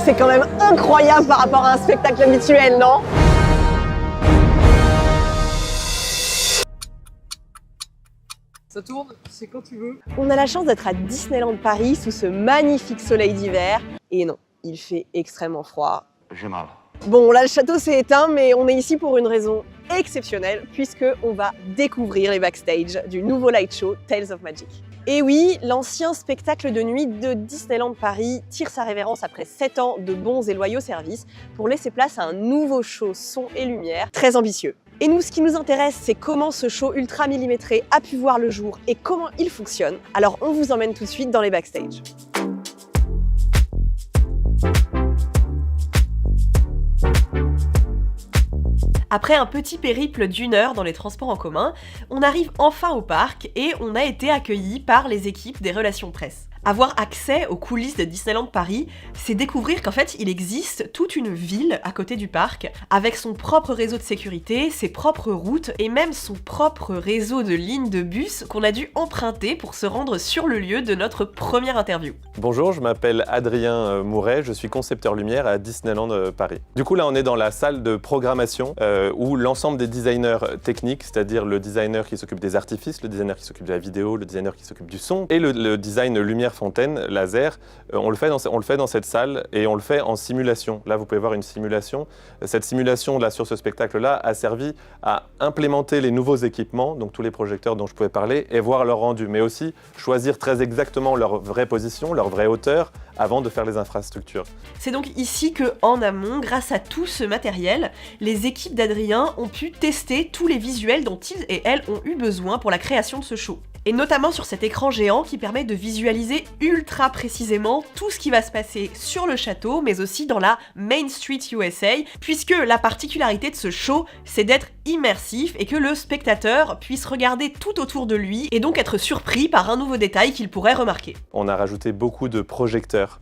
C'est quand même incroyable par rapport à un spectacle habituel, non? Ça tourne, c'est quand tu veux. On a la chance d'être à Disneyland Paris sous ce magnifique soleil d'hiver. Et non, il fait extrêmement froid. J'ai mal. Bon, là, le château s'est éteint, mais on est ici pour une raison exceptionnelle, puisqu'on va découvrir les backstage du nouveau light show Tales of Magic. Et oui, l'ancien spectacle de nuit de Disneyland Paris tire sa révérence après 7 ans de bons et loyaux services pour laisser place à un nouveau show son et lumière très ambitieux. Et nous, ce qui nous intéresse, c'est comment ce show ultra millimétré a pu voir le jour et comment il fonctionne. Alors on vous emmène tout de suite dans les backstage. Après un petit périple d'1 heure dans les transports en commun, on arrive enfin au parc et on a été accueillis par les équipes des relations presse. Avoir accès aux coulisses de Disneyland Paris, c'est découvrir qu'en fait, il existe toute une ville à côté du parc, avec son propre réseau de sécurité, ses propres routes et même son propre réseau de lignes de bus qu'on a dû emprunter pour se rendre sur le lieu de notre première interview. Bonjour, je m'appelle Adrien Mouret, je suis concepteur lumière à Disneyland Paris. Du coup là on est dans la salle de programmation où l'ensemble des designers techniques, c'est-à-dire le designer qui s'occupe des artifices, le designer qui s'occupe de la vidéo, le designer qui s'occupe du son et le design lumière fontaine, laser, on le fait dans cette salle et on le fait en simulation. Là vous pouvez voir une simulation. Cette simulation là sur ce spectacle-là a servi à implémenter les nouveaux équipements, donc tous les projecteurs dont je pouvais parler, et voir leur rendu, mais aussi choisir très exactement leur vraie position, leur vraie hauteur, avant de faire les infrastructures. C'est donc ici que, en amont, grâce à tout ce matériel, les équipes d'Adrien ont pu tester tous les visuels dont ils et elles ont eu besoin pour la création de ce show. Et notamment sur cet écran géant qui permet de visualiser ultra précisément tout ce qui va se passer sur le château, mais aussi dans la Main Street USA, puisque la particularité de ce show, c'est d'être immersif et que le spectateur puisse regarder tout autour de lui et donc être surpris par un nouveau détail qu'il pourrait remarquer. On a rajouté beaucoup de projecteurs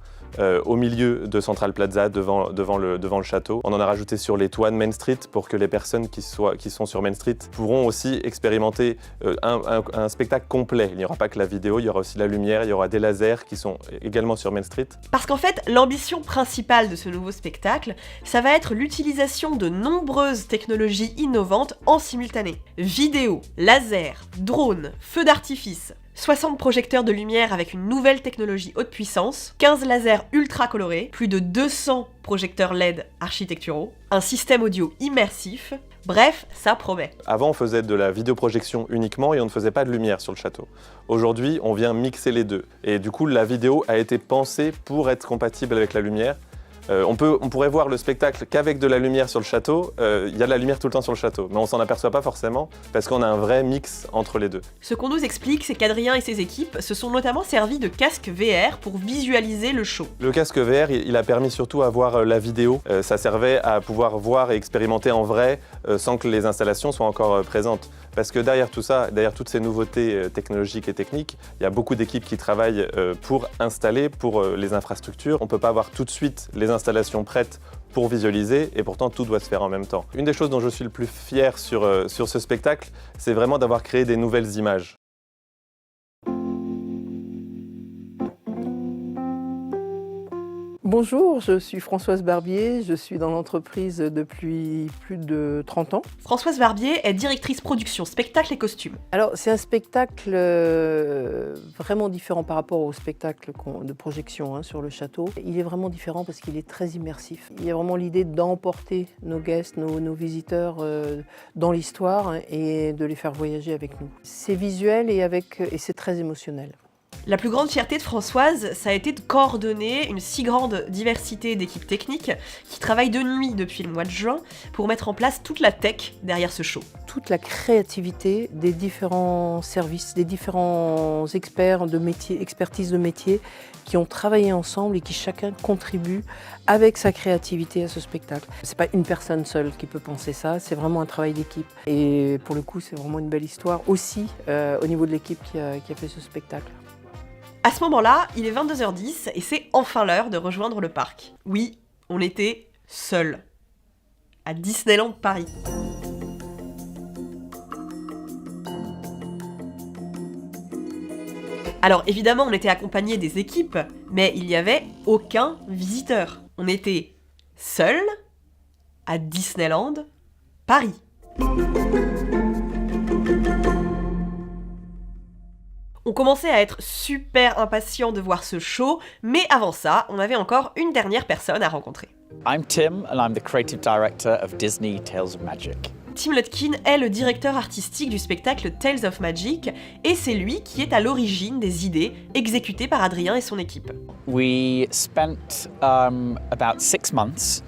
au milieu de Central Plaza, devant le château. On en a rajouté sur les toits de Main Street pour que les personnes qui sont sur Main Street pourront aussi expérimenter un spectacle complet. Il n'y aura pas que la vidéo, il y aura aussi la lumière, il y aura des lasers qui sont également sur Main Street. Parce qu'en fait, l'ambition principale de ce nouveau spectacle, ça va être l'utilisation de nombreuses technologies innovantes en simultané. Vidéo, laser, drone, feux d'artifice, 60 projecteurs de lumière avec une nouvelle technologie haute puissance, 15 lasers ultra colorés, plus de 200 projecteurs LED architecturaux, un système audio immersif, bref, ça promet. Avant, on faisait de la vidéoprojection uniquement et on ne faisait pas de lumière sur le château. Aujourd'hui, on vient mixer les deux. Et du coup, la vidéo a été pensée pour être compatible avec la lumière. On pourrait voir le spectacle qu'avec de la lumière sur le château. Il y a de la lumière tout le temps sur le château, mais on s'en aperçoit pas forcément parce qu'on a un vrai mix entre les deux. Ce qu'on nous explique, c'est qu'Adrien et ses équipes se sont notamment servis de casques VR pour visualiser le show. Le casque VR, il a permis surtout à voir la vidéo. Ça servait à pouvoir voir et expérimenter en vrai sans que les installations soient encore présentes. Parce que derrière tout ça, derrière toutes ces nouveautés technologiques et techniques, il y a beaucoup d'équipes qui travaillent pour installer, pour les infrastructures. On ne peut pas avoir tout de suite les installations prêtes pour visualiser et pourtant tout doit se faire en même temps. Une des choses dont je suis le plus fier sur ce spectacle, c'est vraiment d'avoir créé des nouvelles images. Bonjour, je suis Françoise Barbier, je suis dans l'entreprise depuis plus de 30 ans. Françoise Barbier est directrice production, spectacle et costumes. Alors c'est un spectacle vraiment différent par rapport au spectacle de projection sur le château. Il est vraiment différent parce qu'il est très immersif. Il y a vraiment l'idée d'emporter nos guests, nos visiteurs dans l'histoire et de les faire voyager avec nous. C'est visuel et c'est très émotionnel. La plus grande fierté de Françoise, ça a été de coordonner une si grande diversité d'équipes techniques qui travaillent de nuit depuis le mois de juin pour mettre en place toute la tech derrière ce show. Toute la créativité des différents services, des différents experts de métier, expertise de métier qui ont travaillé ensemble et qui chacun contribue avec sa créativité à ce spectacle. C'est pas une personne seule qui peut penser ça, c'est vraiment un travail d'équipe. Et pour le coup, c'est vraiment une belle histoire aussi au niveau de l'équipe qui a fait ce spectacle. À ce moment-là, il est 22h10 et c'est enfin l'heure de rejoindre le parc. Oui, on était seuls. À Disneyland Paris. Alors évidemment, on était accompagné des équipes, mais il n'y avait aucun visiteur. On était seuls à Disneyland Paris. On commençait à être super impatients de voir ce show, mais avant ça, on avait encore une dernière personne à rencontrer. I'm Tim and I'm the creative director of Disney Tales of Magic. Tim Lutkin est le directeur artistique du spectacle Tales of Magic et c'est lui qui est à l'origine des idées exécutées par Adrien et son équipe. We spent about 6 months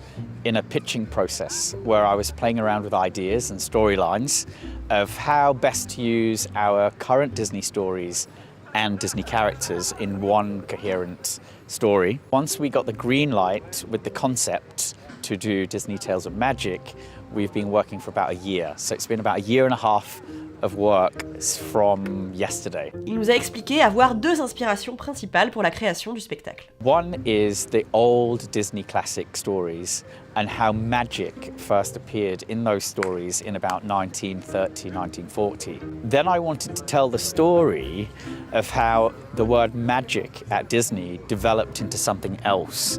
in a pitching process where I was playing around with ideas and storylines of how best to use our current Disney stories and Disney characters in one coherent story. Once we got the green light with the concept to do Disney Tales of Magic, we've been working for about a year. So it's been about a year and a half of work from yesterday. Il nous a expliqué avoir 2 inspirations principales pour la création du spectacle. One is the old Disney classic stories and how magic first appeared in those stories in about 1930, 1940. Then I wanted to tell the story of how the word magic at Disney developed into something else.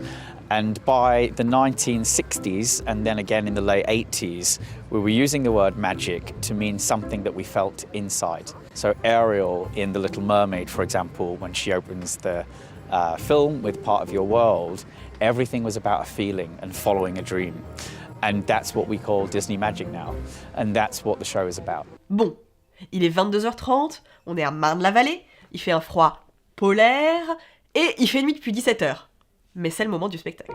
And by the 1960s, and then again in the late 80s, we were using the word magic to mean something that we felt inside. So Ariel in The Little Mermaid, for example, when she opens the film with Part of Your World, everything was about a feeling and following a dream. And that's what we call Disney Magic now. And that's what the show is about. Bon, il est 22h30, on est à Marne-la-Vallée, il fait un froid polaire et il fait nuit depuis 17h. Mais c'est le moment du spectacle.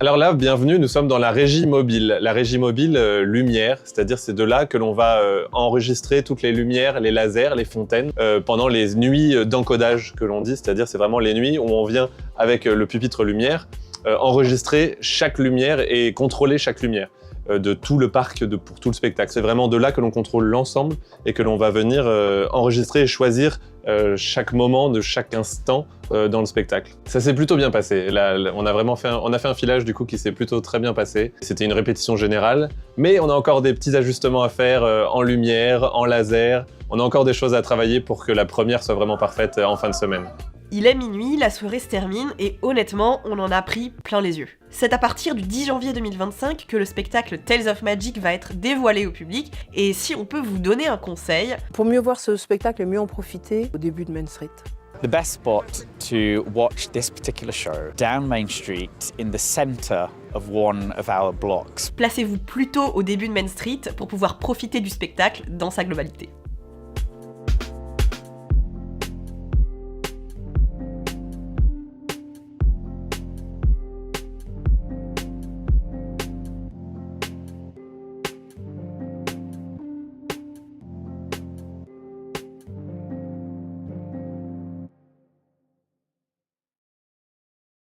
Alors là, bienvenue, nous sommes dans la régie mobile. La régie mobile lumière, c'est-à-dire c'est de là que l'on va enregistrer toutes les lumières, les lasers, les fontaines pendant les nuits d'encodage que l'on dit, c'est-à-dire c'est vraiment les nuits où on vient avec le pupitre lumière enregistrer chaque lumière et contrôler chaque lumière de tout le parc, pour tout le spectacle. C'est vraiment de là que l'on contrôle l'ensemble et que l'on va venir enregistrer et choisir chaque moment de chaque instant dans le spectacle. Ça s'est plutôt bien passé. Là, on a fait un filage du coup qui s'est plutôt très bien passé. C'était une répétition générale, mais on a encore des petits ajustements à faire en lumière, en laser. On a encore des choses à travailler pour que la première soit vraiment parfaite en fin de semaine. Il est minuit, la soirée se termine et honnêtement, on en a pris plein les yeux. C'est à partir du 10 janvier 2025 que le spectacle Tales of Magic va être dévoilé au public et si on peut vous donner un conseil... Pour mieux voir ce spectacle et mieux en profiter, au début de Main Street. The best spot to watch this particular show, down Main Street, in the center of one of our blocks. Placez-vous plutôt au début de Main Street pour pouvoir profiter du spectacle dans sa globalité.